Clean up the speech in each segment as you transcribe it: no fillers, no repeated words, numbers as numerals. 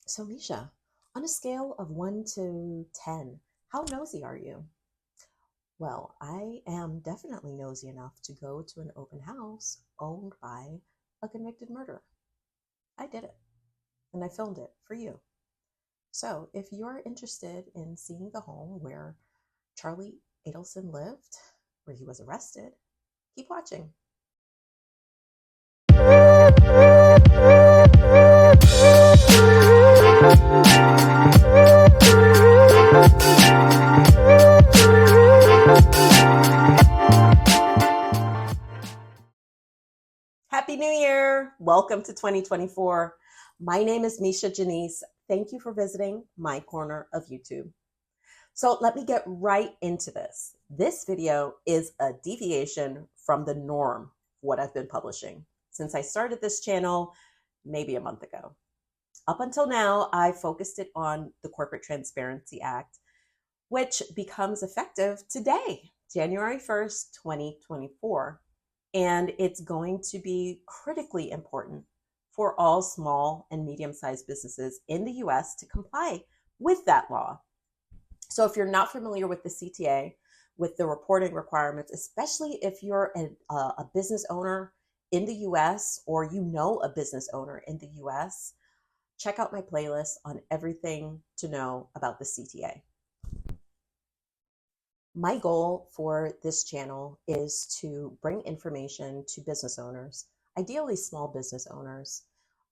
So, Misha, on a scale of 1 to 10, how nosy are you? Well, I am definitely nosy enough to go to an open house owned by a convicted murderer. I did it, and I filmed it for you. So, if you're interested in seeing the home where Charlie Adelson lived, where he was arrested, keep watching. Happy New Year! Welcome to 2024. My name is Misha Janice. Thank you for visiting my corner of YouTube. So let me get right into this. This video is a deviation from the norm, what I've been publishing since I started this channel maybe a month ago. Up until now, I focused it on the Corporate Transparency Act, which becomes effective today, January 1st, 2024. And it's going to be critically important for all small and medium-sized businesses in the US to comply with that law. So if you're not familiar with the CTA, with the reporting requirements, especially if you're a business owner in the US or you know a business owner in the US, check out my playlist on everything to know about the CTA. My goal for this channel is to bring information to business owners, ideally small business owners,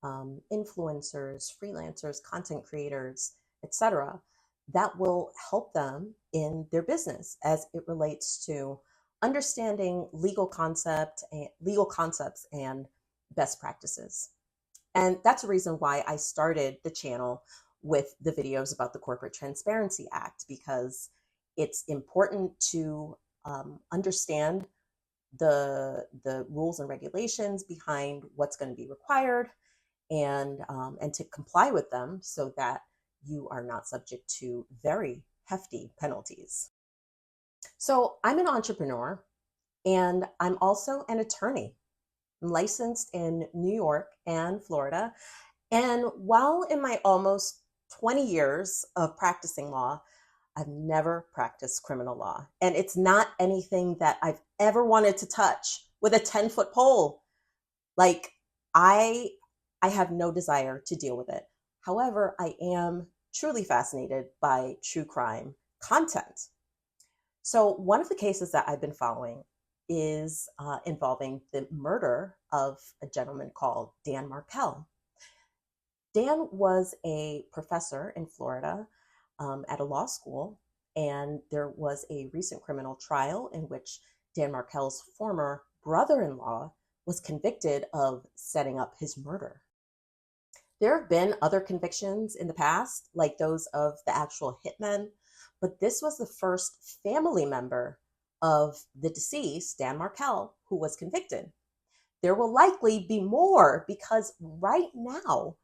influencers, freelancers, content creators, etc., that will help them in their business as it relates to understanding legal concepts and best practices. And that's a reason why I started the channel with the videos about the Corporate Transparency Act, because it's important to understand the rules and regulations behind what's going to be required and to comply with them so that you are not subject to very hefty penalties. So I'm an entrepreneur and I'm also an attorney. I'm licensed in New York and Florida. And while in my almost 20 years of practicing law, I've never practiced criminal law. And it's not anything that I've ever wanted to touch with a 10-foot pole. Like, I have no desire to deal with it. However, I am truly fascinated by true crime content. So one of the cases that I've been following is involving the murder of a gentleman called Dan Markel. Dan was a professor in Florida at a law school, and there was a recent criminal trial in which Dan Markel's former brother-in-law was convicted of setting up his murder. There have been other convictions in the past, like those of the actual hitmen, but this was the first family member of the deceased, Dan Markel, who was convicted. There will likely be more because right now,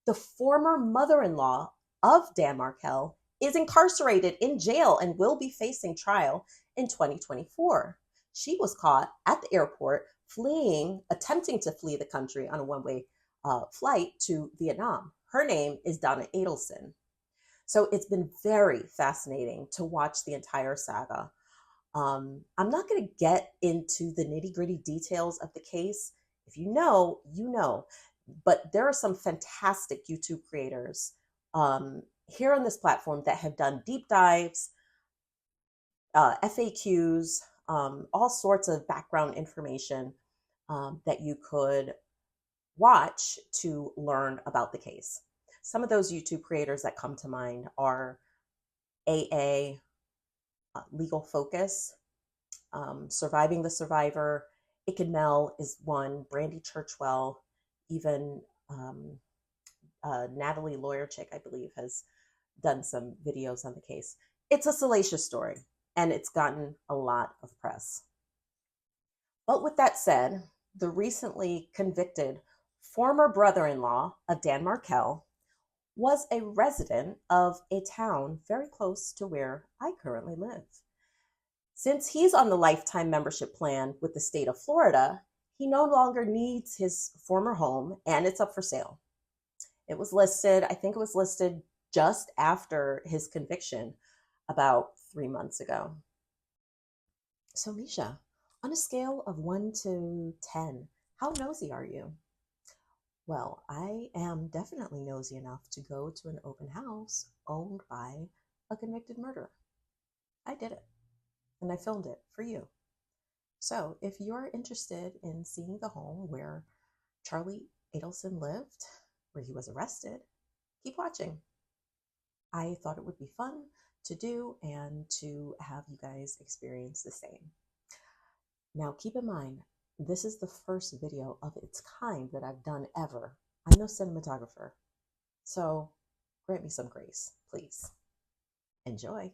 the former mother-in-law of Dan Markel is incarcerated in jail and will be facing trial in 2024. She was caught at the airport attempting to flee the country on a one-way flight to Vietnam. Her name is Donna Adelson. So it's been very fascinating to watch the entire saga. I'm not going to get into the nitty-gritty details of the case. If you know, you know. But there are some fantastic YouTube creators here on this platform that have done deep dives, FAQs, all sorts of background information that you could watch to learn about the case. Some of those YouTube creators that come to mind are AA, Legal Focus, Surviving the Survivor, Mel is one, Brandy Churchwell, even Natalie Lawyer Chick, I believe, has done some videos on the case. It's a salacious story, and it's gotten a lot of press. But with that said, the recently convicted former brother-in-law of Dan Markel was a resident of a town very close to where I currently live. Since he's on the lifetime membership plan with the state of Florida, he no longer needs his former home and it's up for sale. It was listed, I think it was listed just after his conviction about 3 months ago. So, Misha, on a scale of 1 to 10, how nosy are you? Well, I am definitely nosy enough to go to an open house owned by a convicted murderer. I did it, and I filmed it for you. So if you're interested in seeing the home where Charlie Adelson lived, where he was arrested, keep watching. I thought it would be fun to do and to have you guys experience the same. Now, keep in mind, this is the first video of its kind that I've done ever. I'm no cinematographer, so grant me some grace, please. Enjoy.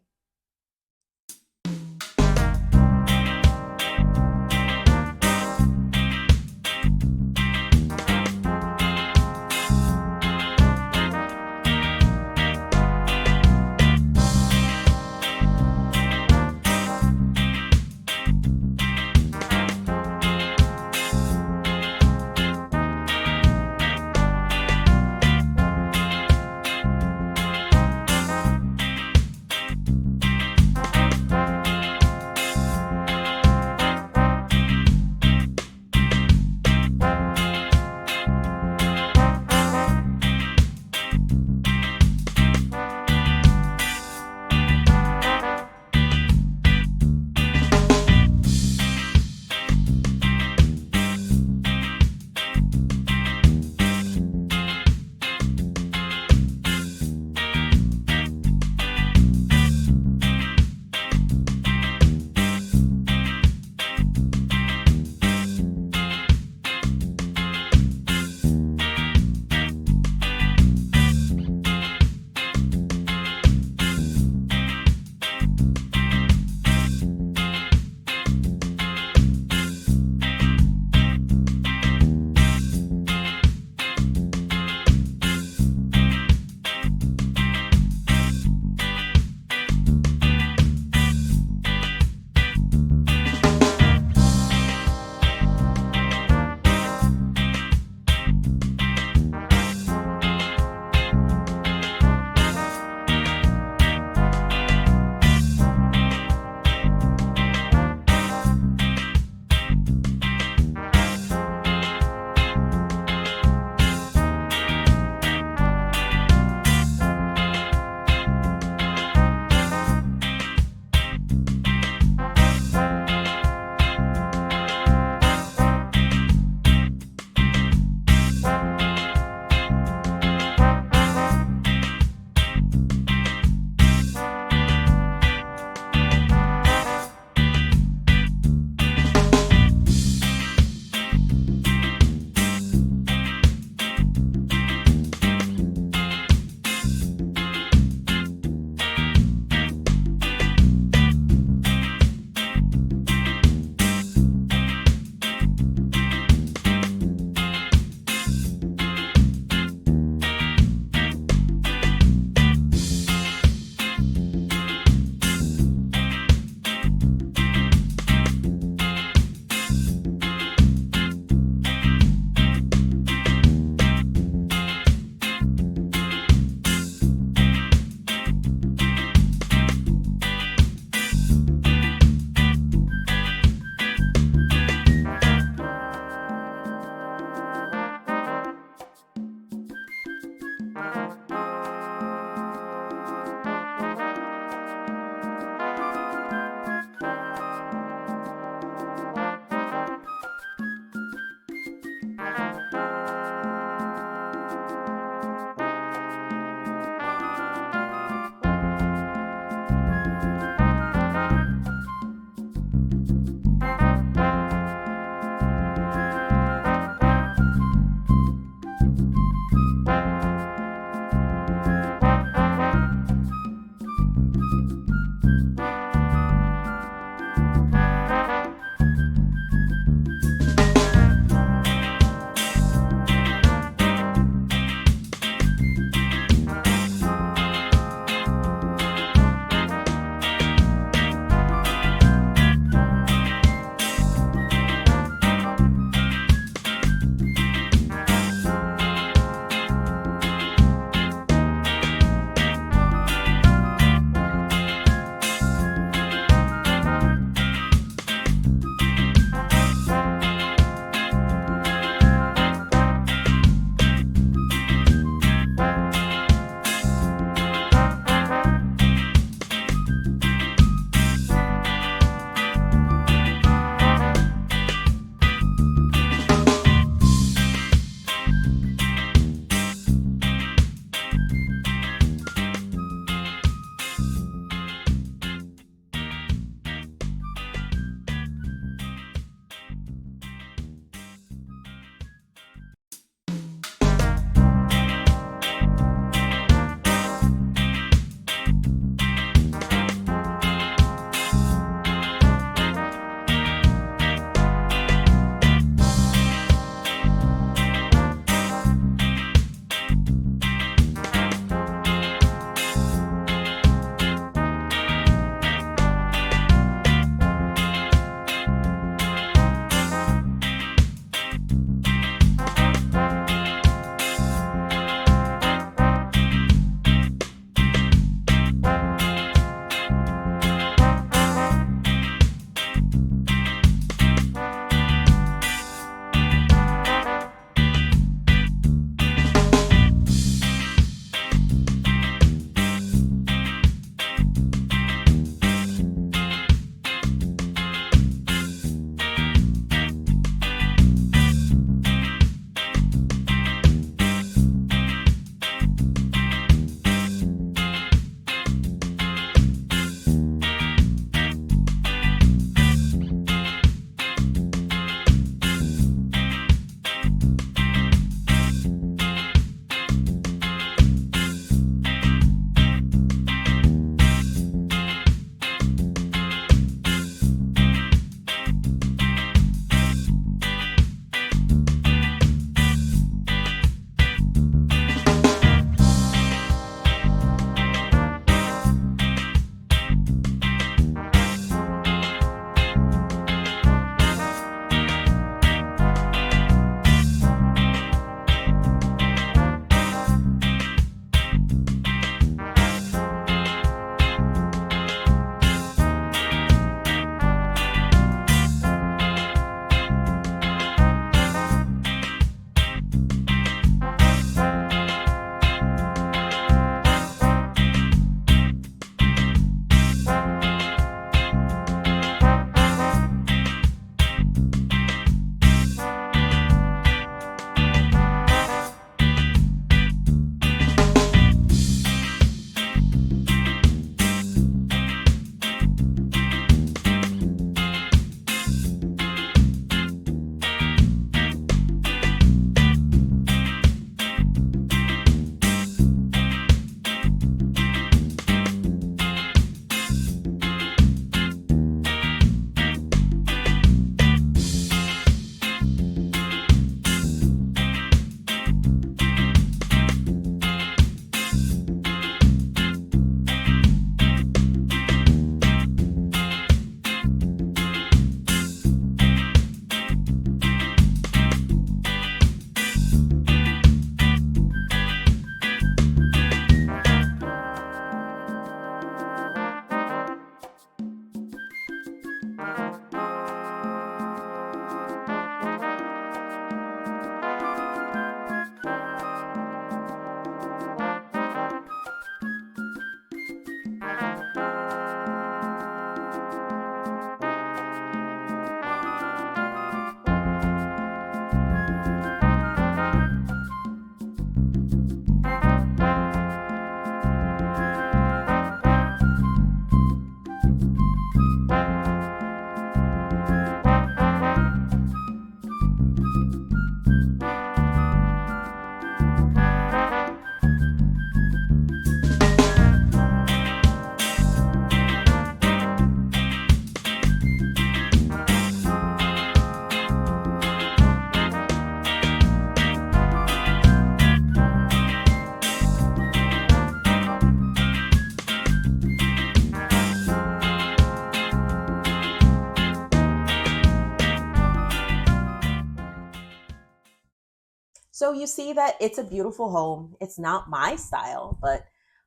So you see that it's a beautiful home. It's not my style, but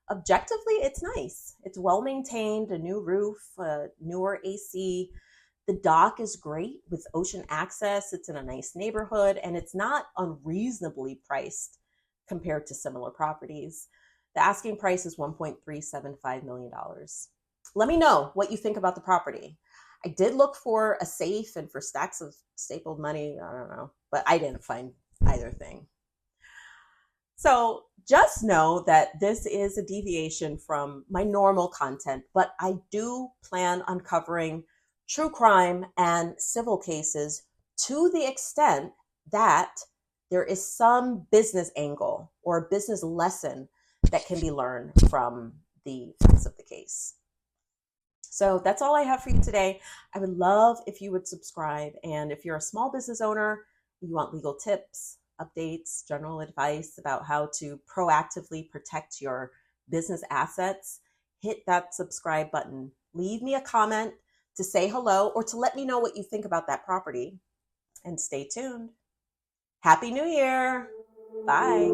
objectively, it's nice. It's well maintained, a new roof, a newer AC. The dock is great with ocean access. It's in a nice neighborhood, and it's not unreasonably priced compared to similar properties. The asking price is $1.375 million. Let me know what you think about the property. I did look for a safe and for stacks of stapled money. I don't know, but I didn't find either thing. So just know that this is a deviation from my normal content, but I do plan on covering true crime and civil cases to the extent that there is some business angle or a business lesson that can be learned from the facts of the case. So that's all I have for you today. I would love if you would subscribe. And if you're a small business owner, you want legal tips, updates, general advice about how to proactively protect your business assets, hit that subscribe button. Leave me a comment to say hello or to let me know what you think about that property. And stay tuned. Happy New Year. Bye.